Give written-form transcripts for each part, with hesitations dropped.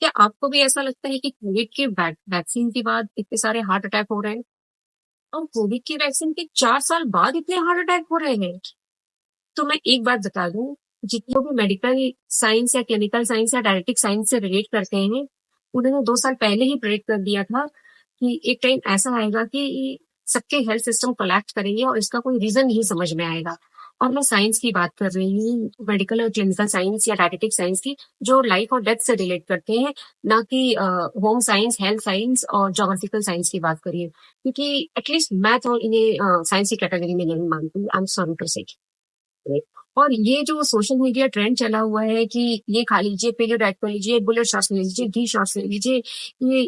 क्या आपको भी ऐसा लगता है कि कोविड के वैक्सीन के बाद इतने सारे हार्ट अटैक हो रहे हैं? और कोविड की वैक्सीन के 4 साल बाद इतने हार्ट अटैक हो रहे हैं? तो मैं एक बात बता दूं, जितने भी मेडिकल साइंस या केमिकल साइंस या डायरेक्टिक साइंस से रिलेट करते हैं, उन्होंने 2 साल पहले ही प्रेडिक्ट कर दिया था कि एक टाइम ऐसा आएगा कि सबके हेल्थ सिस्टम कोलैप्स करेंगे और इसका कोई रीजन नहीं समझ में आएगा। और मैं साइंस की बात कर रही हूँ, मेडिकल और क्लिनिकल साइंस या डायरेक्टिक साइंस की, जो लाइफ और डेथ से रिलेट करते हैं, ना कि होम साइंस, हेल्थ साइंस और जोग्राफिकल साइंस की बात करिए। क्योंकि एटलीस्ट मैं तो इन्हें साइंस की कैटेगरी में नहीं मानती। आई एम सॉरी टू से। और ये जो सोशल मीडिया ट्रेंड चला हुआ है कि ये खा लीजिए, पीरियोडाइट कर लीजिए, बुलेट शॉट्स ले लीजिए, घी शॉट्स ले लीजिए,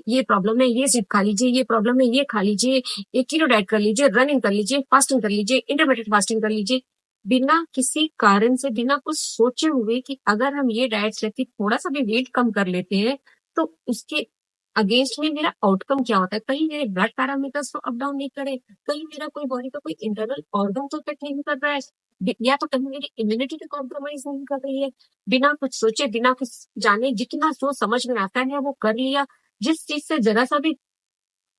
ये प्रॉब्लम है, ये जिप खा लीजिए, ये प्रॉब्लम है, ये खा लीजिए, ये कीटो डाइट कर लीजिए, रनिंग कर लीजिए, फास्टिंग कर लीजिए, इंटरमीडिएट फास्टिंग कर लीजिए, बिना किसी कारण से, बिना कुछ सोचे हुए कि अगर हम ये डाइट लेके थोड़ा सा भी वेट कम कर लेते हैं तो उसके अगेंस्ट में मेरा आउटकम क्या होता है। कहीं मेरे ब्लड पैरामीटर्स तो अप डाउन नहीं करे, कहीं मेरा कोई बॉडी का कोई इंटरनल ऑर्गन तो इफेक्ट नहीं कर रहा है, या तो कहीं मेरी इम्यूनिटी तो कॉम्प्रोमाइज नहीं कर रही है। बिना कुछ सोचे, बिना कुछ जाने, जितना जो समझ में आता है वो कर लिया। जिस चीज से जरा सा भी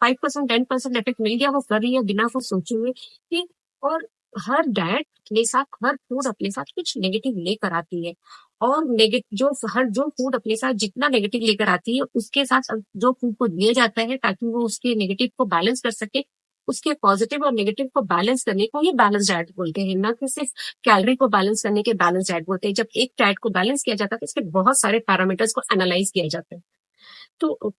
5% 10% इफेक्ट मिल गया वो कर लिया बिना कुछ सोचे हुए कि। और हर डाइट अपने साथ, हर फूड अपने साथ कुछ नेगेटिव लेकर आती है। और नेगेटिव जो फूड अपने साथ जितना नेगेटिव लेकर आती है, उसके साथ जो फूड को दिया जाता है ताकि वो उसके नेगेटिव को बैलेंस कर सके, उसके पॉजिटिव और नेगेटिव को बैलेंस करने को ये बैलेंस डाइट बोलते हैं, ना कि सिर्फ कैलोरी को बैलेंस करने के बैलेंस डाइट बोलते हैं। जब एक डाइट को बैलेंस किया जाता है तो इसके बहुत सारे पैरामीटर्स को एनालाइज किया जाता है। तो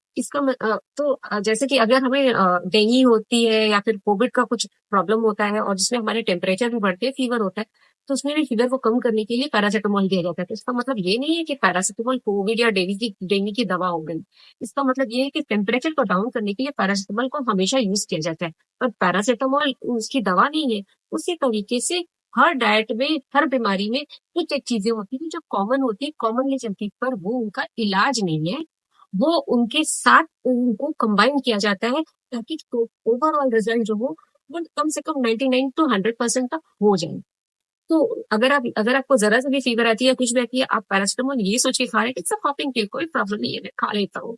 जैसे कि अगर हमें डेंगू होती है या फिर कोविड का कुछ प्रॉब्लम होता है और जिसमें हमारे टेम्परेचर भी बढ़ते हैं, फीवर होता है, तो उसमें भी फीवर को कम करने के लिए पैरासिटामोल दिया जाता है। तो इसका मतलब ये नहीं है कि पैरासिटामोल कोविड या डेंगू की दवा हो गई। इसका मतलब ये है कि टेम्परेचर को डाउन करने के लिए पैरासिटामोल को हमेशा यूज किया जाता है। पर पैरासिटामोल उसकी दवा नहीं है। उसी तरीके से हर डाइट में, हर बीमारी में कुछ एक चीजें होती है जो कॉमन होती है, कॉमनली चलती है, पर वो उनका इलाज नहीं है। वो उनके साथ उनको कंबाइन किया जाता है ताकि ओवरऑल रिजल्ट जो हो वो कम से कम 99 टू 100% तक हो जाए। तो अगर आपको जरा सा भी फीवर आती है, कुछ भी आती है, आप पैरासिटामोल ये सोच के खा रहे हैं इट्स अ कॉपिंग पिल, कोई प्रॉब्लम नहीं है, मैं खा लेता हूँ।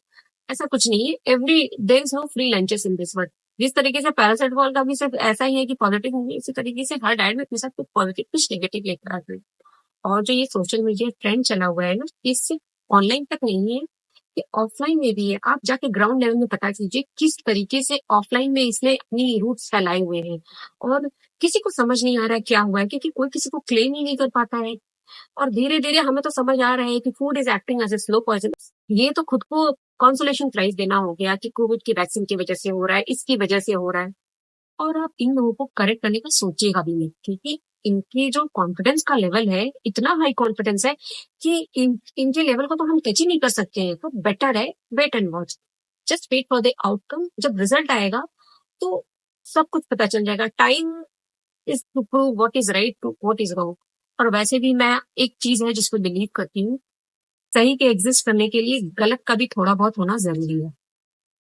ऐसा कुछ नहीं है। Every there is no free lunches in this world. जिस तरीके से पैरासिटामोल का भी सिर्फ ऐसा ही है कि पॉजिटिव नहीं है, इसी तरीके से हर डाइट में अपने साथ कुछ पॉजिटिव कुछ नेगेटिव लेकर आते हैं। और जो ये सोशल मीडिया ट्रेंड चला हुआ है ना, ये सिर्फ ऑनलाइन तक नहीं है, ये ऑफलाइन में भी है। आप जाके ग्राउंड लेवल में पता कीजिए किस तरीके से ऑफलाइन में इसने अपनी रूट्स फैलाए हुए हैं। और किसी को समझ नहीं आ रहा है क्या हुआ है, क्योंकि कोई किसी को क्लेम ही नहीं कर पाता है। और धीरे धीरे हमें तो समझ आ रहा है कि food is acting as a slow poison. ये तो खुद को कॉन्सोलेशन प्राइज देना हो गया कि कोविड की वैक्सीन की वजह से हो रहा है, इसकी वजह से हो रहा है। और आप इन लोगों को करेक्ट करने का सोचिएगा भी नहीं, क्योंकि इनके जो कॉन्फिडेंस का लेवल है, इतना हाई कॉन्फिडेंस है कि इनके लेवल को तो हम टच ही नहीं कर सकते हैं। तो बेटर है wait and watch. Just wait for the outcome. जब रिजल्ट आएगा तो सब कुछ पता चल जाएगा। Time is to prove what is right to what is wrong. और वैसे भी मैं एक चीज है जिसको बिलीव करती हूँ, सही के एग्जिस्ट करने के लिए गलत का भी थोड़ा बहुत होना जरूरी है।